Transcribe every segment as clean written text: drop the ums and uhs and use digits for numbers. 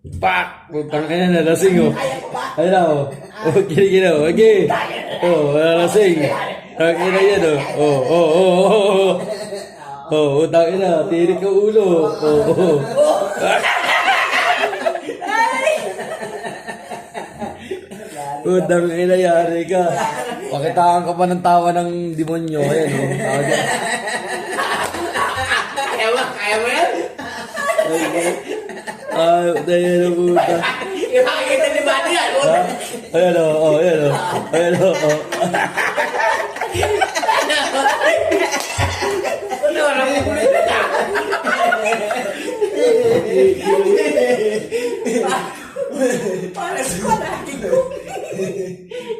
Pak! Putang ina na, lasing oh. Kaya ko ba? Ayun na oh. Oh, kinikina oh. Okay. Oh, lasing. Ang ina yan oh. Oh, oh, oh, oh, oh. Oh, utang ina. Tirik ka ulo. Oh, oh. Utang ina, yari ka. Pakitaan ka pa ng tawa ng demonyo. Ayan oh. Tawa dyan. Kaya mo yan? Ay, dahil na puta. Ipakikita ni Buddy yan. Ayan o, oh, ayan o. Ayan o, oh. Ano, alam mo kulit na ka? Para sa kalaki ko.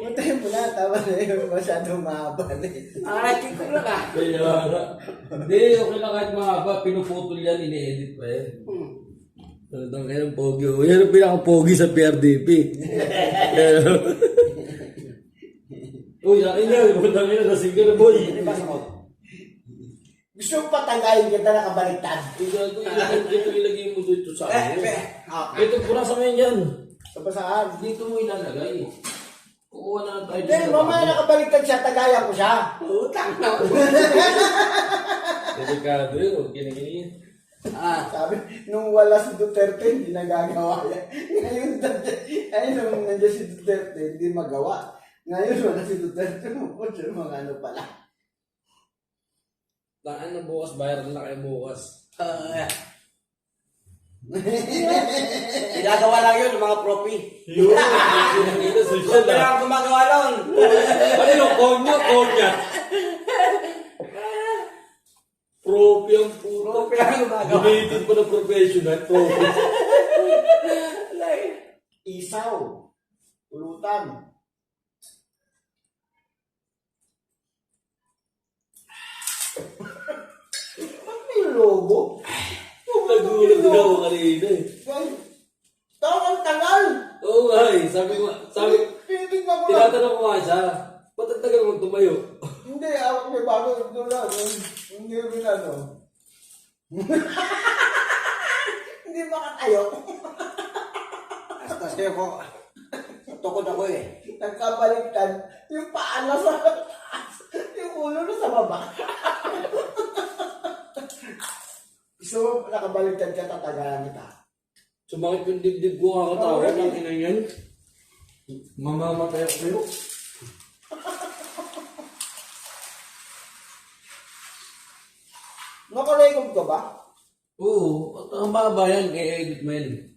Puntahin mo na, tama na yun. Masyadong mahaba na ito. Ang kalaki ko na ka. Kaya nga. Hindi, okay lang kahit mahaba. Pinuputol yan, ini-edit pa yan. Talagang kayo ng pogi. Oh. Yan ang pinaka-pogi sa PRDP. Uy, akin yan. Punta ka na, nasing ka na, boy. Gusto mo patanggalin kita nakabaliktad. Ilagay mo dito sa akin. Okay. Ito, pura sa ngayon yan. Sa basaan. Dito mo ilalagay. Kukuha na lang tayo Hindi, mamaya nakabaliktad siya, tagayan ko siya. Utang na. Delikado yun. Huwag kiniginin. Sabi, nung wala si Duterte, hindi nagagawa yan. Ngayon nung nandiyan si Duterte, hindi magawa. Ngayon wala si Duterte, siya mga ano pala. Taan na bukas, bayar na kayo bukas. Ginagawa lang yun ng mga propi. Yun, kinakita social Pero ang gumagawa nun. Ano yung konya? Propi ang puto. Propi ang gumagawa. Donated pa na professional, propi. Isaw. Ulutan. Ba't may logo? Nagulat din ako kanina eh. Tawang tagal! Oo nga eh, sabi ko, Tinitignan ko lang. tinatanong ko nga siya, ba't ang tagal mo tumayo? Hindi, ako may bago doon lang. Hindi rin ano. Hindi makatayo. Basta sa'yo ko. Tukod ako eh. Nagkabaliktad. Yung paa na sa taas. Yung ulo na sa baba. So, nakabaliktad ka, tatagalan kita. Sumakit yung dibdib ko kakatawa ng ina yan. Mamamatay ako sa'yo. Nakarecord ka ba? Oo, at ang baba yan, i-edit mo yan.